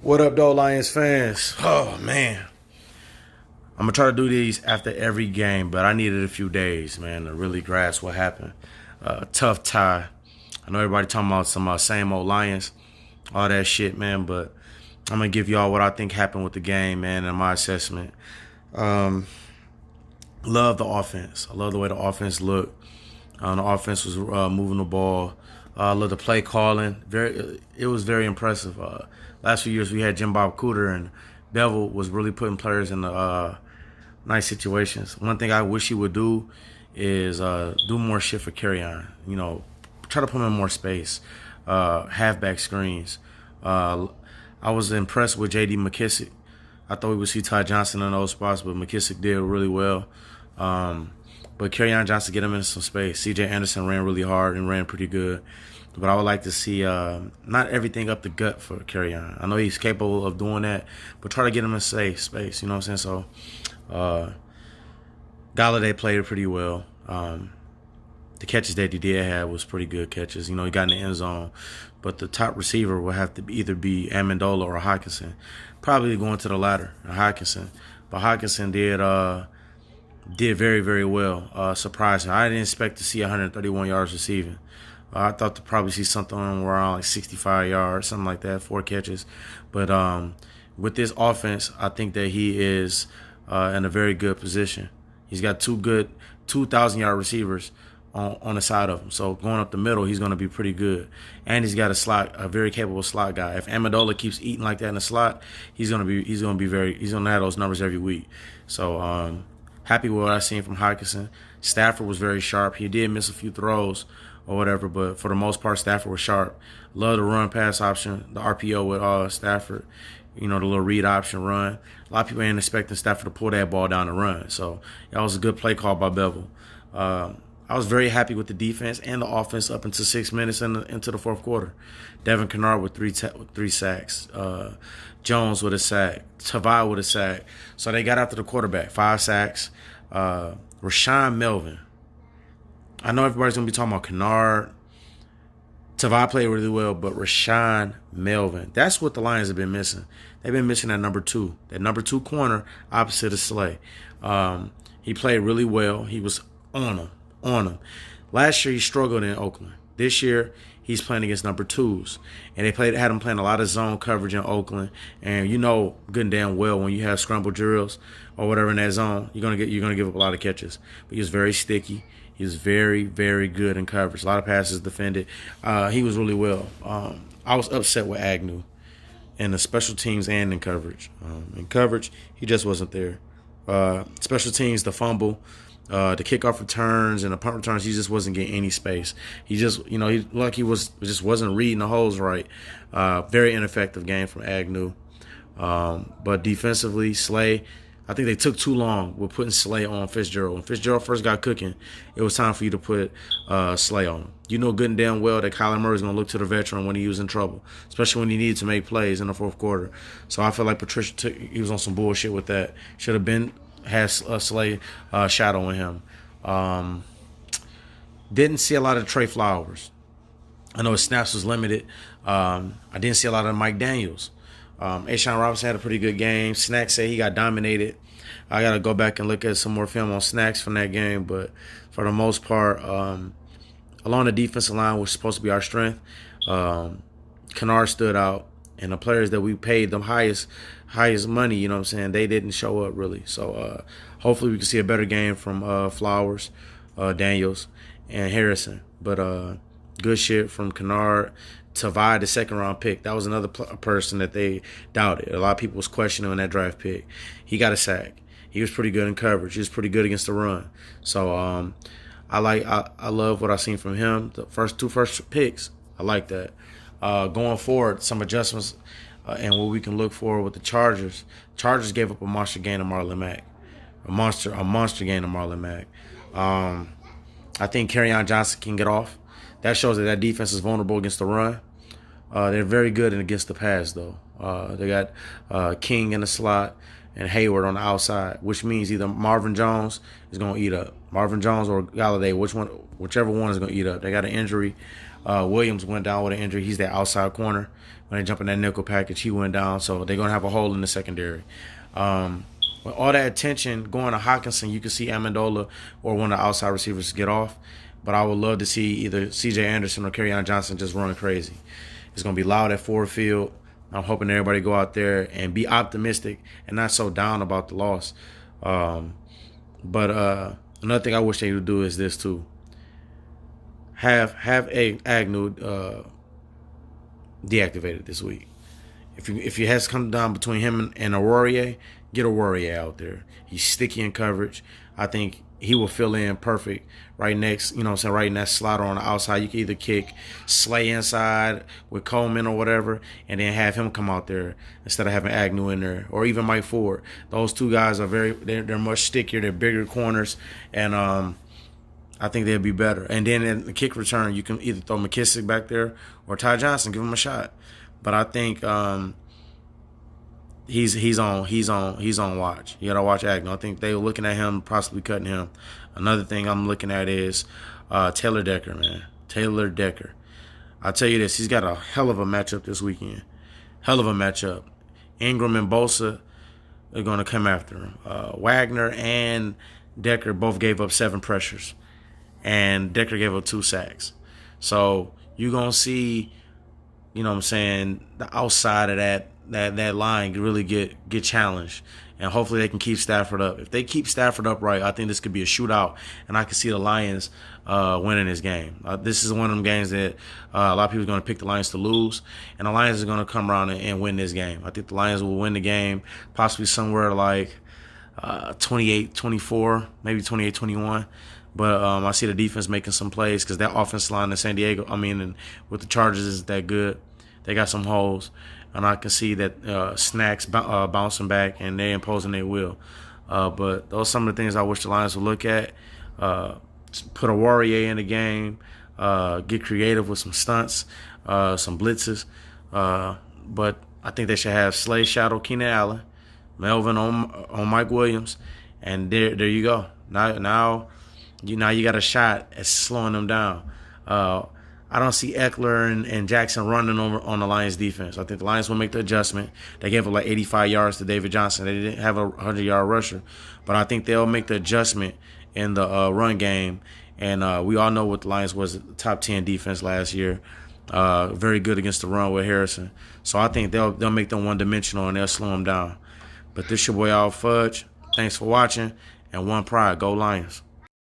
What up, though, Lions fans? Oh, man. I'm going to try to do these after every game, but I needed a few days, man, to really grasp what happened. Tough tie. I know everybody talking about some same old Lions, all that shit, man, but I'm going to give y'all what I think happened with the game, man, and my assessment. Um, love the offense. I love the way the offense looked. The offense was moving the ball. I love the play calling. It was very impressive. Last few years we had Jim Bob Cooter, and Bevel was really putting players in the nice situations. One thing I wish he would do is do more shit for Carry-On. You know, try to put him in more space. Halfback screens. I was impressed with J.D. McKissick. I thought we would see Ty Johnson in those spots, but McKissick did really well. But Carry-On Johnson get him in some space. C.J. Anderson ran really hard and ran pretty good. But I would like to see not everything up the gut for Carry-On. I know he's capable of doing that, but try to get him in safe space. You know what I'm saying? So Galladay played pretty well. The catches that he did have was pretty good catches. You know, he got in the end zone. But the top receiver will have to either be Amendola or Hockenson. Probably going to the latter, Hockenson. But Hockenson did very, very well. Surprising. I didn't expect to see 131 yards receiving. I thought to probably see something around like 65 yards, something like that, 4 catches. But with this offense, I think that he is in a very good position. He's got two good 2,000-yard receivers on the side of him. So going up the middle, he's going to be pretty good. And he's got a very capable slot guy. If Amendola keeps eating like that in the slot, he's going to have those numbers every week. So happy with what I've seen from Hockenson. Stafford was very sharp. He did miss a few throws or whatever, but for the most part, Stafford was sharp. Love the run pass option, the RPO with Stafford. You know, the little read option run. A lot of people ain't expecting Stafford to pull that ball down and run. So that was a good play call by Bevel. I was very happy with the defense and the offense up until 6 minutes into the fourth quarter. Devin Kennard with three sacks. Jones with a sack. Tavai with a sack. So they got after the quarterback. 5 sacks. Rashawn Melvin. I know everybody's going to be talking about Kennard. Tavai played really well, but Rashawn Melvin. That's what the Lions have been missing. They've been missing that number 2. That number 2 corner opposite of Slay. He played really well. He was on him. Last year he struggled in Oakland. This year he's playing against number 2s, and had him playing a lot of zone coverage in Oakland. And you know good and damn well when you have scramble drills or whatever in that zone, you're gonna give up a lot of catches. But he was very sticky. He was very, very good in coverage. A lot of passes defended. He was really well. I was upset with Agnew in the special teams and in coverage. In coverage, he just wasn't there. Special teams, the fumble. The kickoff returns and the punt returns, he just wasn't getting any space. He just, you know, just wasn't reading the holes right. Very ineffective game from Agnew. But defensively, Slay, I think they took too long with putting Slay on Fitzgerald. When Fitzgerald first got cooking, it was time for you to put Slay on him. You know good and damn well that Kyler Murray's going to look to the veteran when he was in trouble, especially when he needed to make plays in the fourth quarter. So I feel like Patricia he was on some bullshit with that. Should have been has Slay shadowing him. Didn't see a lot of Trey Flowers. I know his snaps was limited. I didn't see a lot of Mike Daniels. Ashawn Robinson had a pretty good game. Snacks said he got dominated. I got to go back and look at some more film on Snacks from that game. But for the most part, along the defensive line was supposed to be our strength. Kennard stood out. And the players that we paid the highest money, you know what I'm saying, they didn't show up really. So hopefully we can see a better game from Flowers, Daniels, and Harrison. But good shit from Kennard. Tavai, the second-round pick. That was another person that they doubted. A lot of people was questioning on that draft pick. He got a sack. He was pretty good in coverage. He was pretty good against the run. So I love what I've seen from him. The two first picks, I like that. Going forward, some adjustments and what we can look for with the Chargers. Chargers gave up a monster gain to Marlon Mack. A monster gain to Marlon Mack. I think Carry-On Johnson can get off. That shows that defense is vulnerable against the run. They're very good against the pass, though. They got King in the slot and Hayward on the outside, which means either Marvin Jones is going to eat up. Marvin Jones or Galladay, whichever one is going to eat up. They got an injury Williams went down with an injury. He's that outside corner. When they jump in that nickel package, he went down. So they're going to have a hole in the secondary. With all that attention going to Hockenson, you can see Amendola or one of the outside receivers get off. But I would love to see either C.J. Anderson or Kerryon Johnson just run crazy. It's going to be loud at Ford Field. I'm hoping everybody go out there and be optimistic and not so down about the loss. But another thing I wish they would do is this too. Have Agnew deactivated this week. If it has come down between him and Aurier, get Aurier out there. He's sticky in coverage. I think he will fill in perfect right next, right in that slot or on the outside. You can either kick Slay inside with Coleman or whatever, and then have him come out there instead of having Agnew in there, or even Mike Ford. Those two guys are they're much stickier. They're bigger corners, and I think they'd be better. And then in the kick return, you can either throw McKissick back there or Ty Johnson, give him a shot. But I think he's on watch. You gotta watch Agnew. I think they were looking at him, possibly cutting him. Another thing I'm looking at is Taylor Decker, man. Taylor Decker. I'll tell you this, he's got a hell of a matchup this weekend. Hell of a matchup. Ingram and Bosa are gonna come after him. Wagner and Decker both gave up 7 pressures, and Decker gave up 2 sacks. So you're gonna see, the outside of that line really get challenged. And hopefully they can keep Stafford up. If they keep Stafford upright, I think this could be a shootout, and I can see the Lions winning this game. This is one of them games that a lot of people are going to pick the Lions to lose, and the Lions are going to come around and win this game. I think the Lions will win the game, possibly somewhere like 28-24, maybe 28-21. But I see the defense making some plays because that offensive line in San Diego, and with the Chargers is that good. They got some holes. And I can see that Snacks bouncing back and they're imposing their will. But those are some of the things I wish the Lions would look at. Put a Warrior in the game. Get creative with some stunts, some blitzes. But I think they should have Slay shadow Keenan Allen, Melvin on Mike Williams, and there you go. Now you got a shot at slowing them down. I don't see Eckler and Jackson running over on the Lions defense. I think the Lions will make the adjustment. They gave up like 85 yards to David Johnson. They didn't have a 100-yard rusher. But I think they'll make the adjustment in the run game. And we all know what the Lions was the top 10 defense last year. Very good against the run with Harrison. So I think they'll make them one-dimensional and they'll slow them down. But this your boy Al Fudge. Thanks for watching. And one pride. Go Lions.